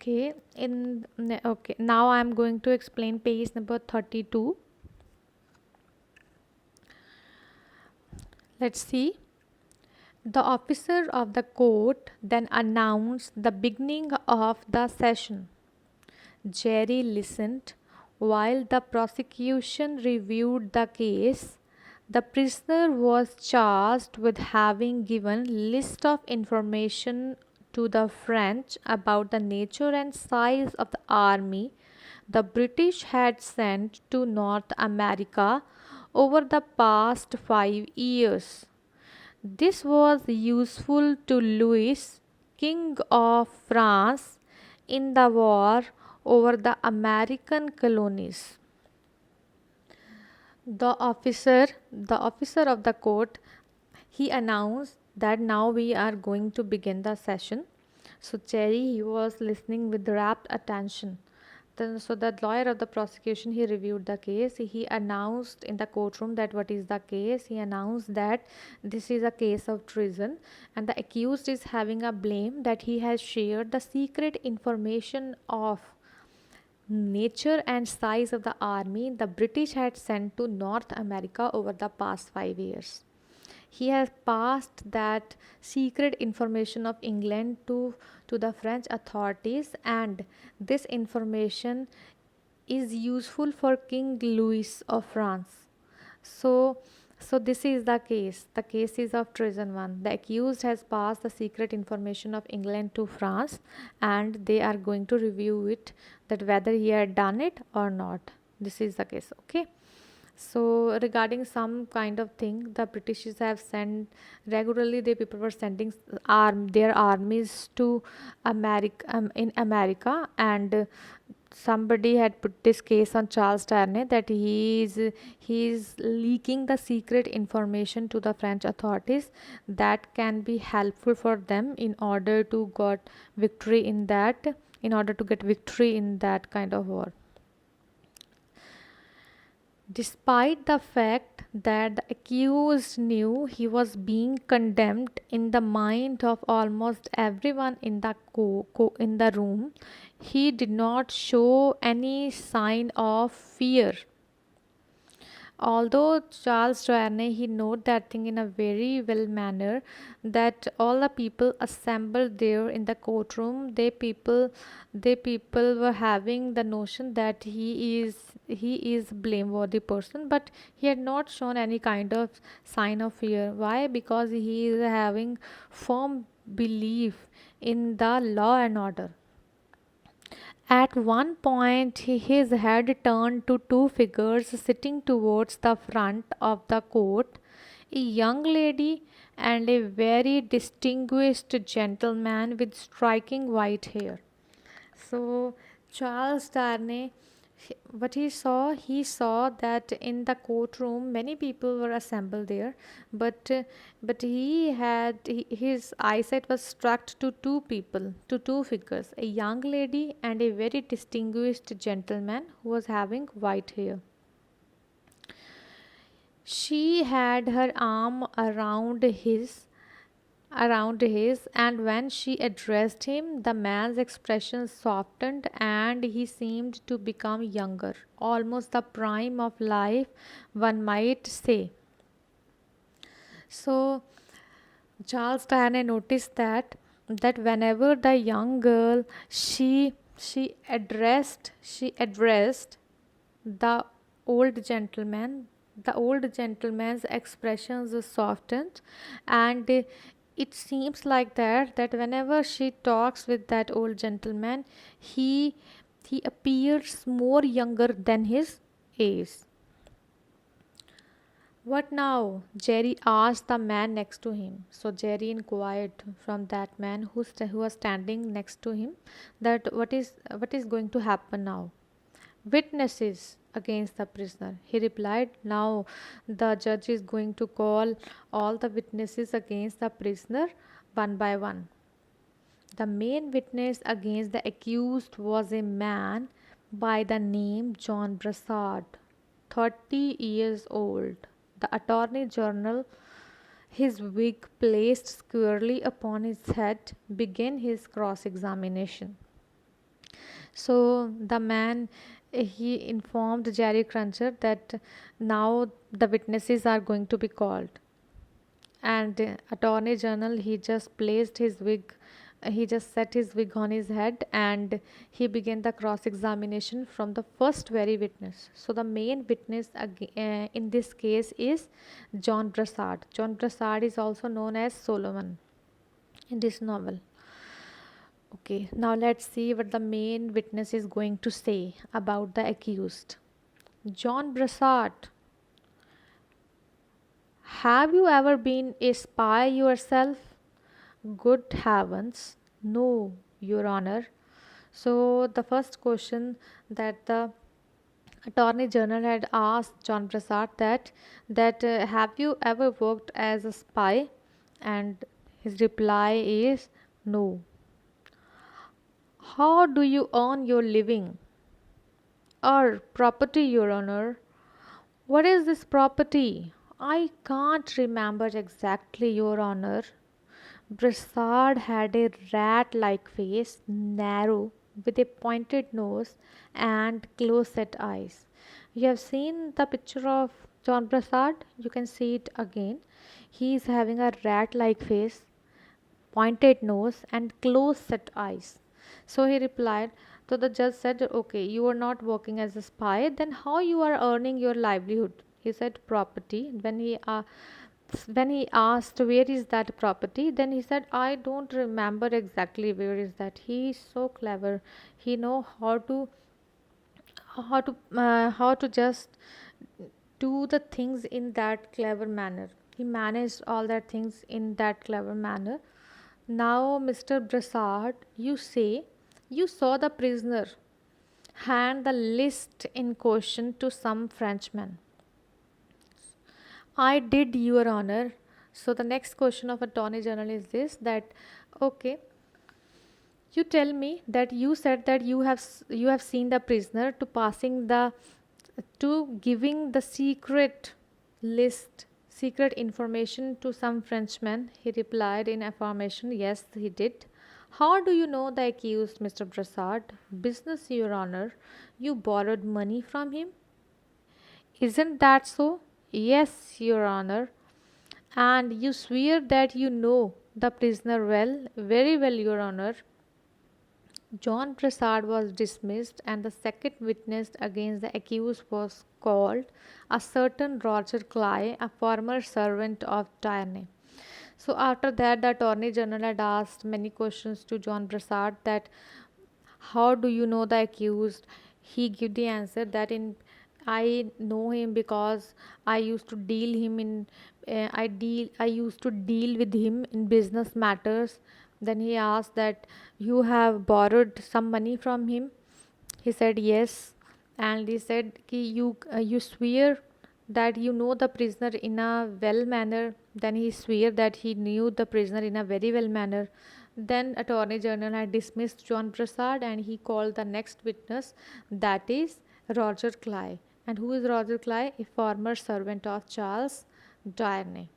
Okay, now I'm going to explain page number 32. Let's see. The officer of the court then announced the beginning of the session. Jerry listened while the prosecution reviewed the case. The prisoner was charged with having given list of information to the French about the nature and size of the army the British had sent to North America over the past 5 years. This was useful to Louis, King of France, in the war over the American colonies. The officer of the court, he announced that now we are going to begin the session. So Cherry, he was listening with rapt attention. Then, so the lawyer of the prosecution, he reviewed the case. He announced in the courtroom that what is the case. He announced that this is a case of treason, and the accused is having a blame that he has shared the secret information of nature and size of the army the British had sent to North America over the past 5 years. He has passed that secret information of England to the French authorities, and this information is useful for King Louis of France. So, so this is the case. The case is of treason one. The accused has passed the secret information of England to France, and they are going to review it that whether he had done it or not. This is the case. Okay. So regarding some kind of thing, the Britishes have sent regularly. The people were sending their armies to America, in America, and somebody had put this case on Charles Darnay that he is leaking the secret information to the French authorities that can be helpful for them in order to get victory in that kind of war. Despite the fact that the accused knew he was being condemned in the mind of almost everyone in in the room, he did not show any sign of fear. Although Charles Darnay, he noted that thing in a very well manner, that all the people assembled there in the courtroom, they people were having the notion that he is blameworthy person, but he had not shown any kind of sign of fear. Why? Because he is having firm belief in the law and order. At one point, his head turned to two figures sitting towards the front of the court, a young lady and a very distinguished gentleman with striking white hair. So, Charles Darnay, what he saw that in the courtroom many people were assembled there, but his eyesight was struck to two people, to two figures, a young lady and a very distinguished gentleman who was having white hair. She had her arm around his, and when she addressed him, the man's expression softened and he seemed to become younger, almost the prime of life, one might say. So Charles Diana noticed that whenever the young girl she addressed the old gentleman, the old gentleman's expressions softened, and it seems like that whenever she talks with that old gentleman, he he appears more younger than his age. What now? Jerry asked the man next to him. So Jerry inquired from that man who was standing next to him that what is going to happen now. Witnesses against the prisoner. He replied, now the judge is going to call all the witnesses against the prisoner one by one. The main witness against the accused was a man by the name John Brassard, 30 years old. The Attorney General, his wig placed squarely upon his head, began his cross examination. So the man, he informed Jerry Cruncher that now the witnesses are going to be called. And Attorney General, he just placed his wig, he just set his wig on his head, and he began the cross examination from the first very witness. So the main witness in this case is John Brassard. John Brassard is also known as Solomon in this novel. Okay, now let's see what the main witness is going to say about the accused. John Brassard, have you ever been a spy yourself? Good heavens, no, Your Honor. So, the first question that the Attorney General had asked John Brassard, that have you ever worked as a spy? And his reply is no. How do you earn your living? Or property, Your Honor. What is this property? I can't remember exactly, Your Honor. Brassard had a rat like face, narrow, with a pointed nose and close set eyes. You have seen the picture of John Brassard? You can see it again. He is having a rat like face, pointed nose, and close set eyes. So he replied. So the judge said, okay, you are not working as a spy, then how you are earning your livelihood? He said, property. When he asked where is that property, then he said, I don't remember exactly where is that. He is so clever. He know how to just do the things in that clever manner. He managed all that things in that clever manner. Now, Mr. Brassard, you say you saw the prisoner hand the list in question to some Frenchman. I did, Your Honor. So the next question of Attorney General is this, that okay, you tell me that you said that you have seen the prisoner to giving the secret information to some Frenchman. He replied in affirmation, yes, he did. How do you know the accused, Mr. Brassard? Business, Your Honor. You borrowed money from him? Isn't that so? Yes, Your Honor. And you swear that you know the prisoner well, very well, Your Honor. John Brassard was dismissed, and the second witness against the accused was called, a certain Roger Clay, a former servant of Tyranny. So after that, the Attorney General had asked many questions to John Brassard, that how do you know the accused? He gave the answer that in I know him because I used to deal him in I used to deal with him in business matters. Then he asked that you have borrowed some money from him. He said yes, and he said कि you swear that you know the prisoner in a well manner. Then he swear that he knew the prisoner in a very well manner. Then Attorney General had dismissed John Brassard, and he called the next witness, that is Roger Clay. And who is Roger Clay? A former servant of Charles Darnay.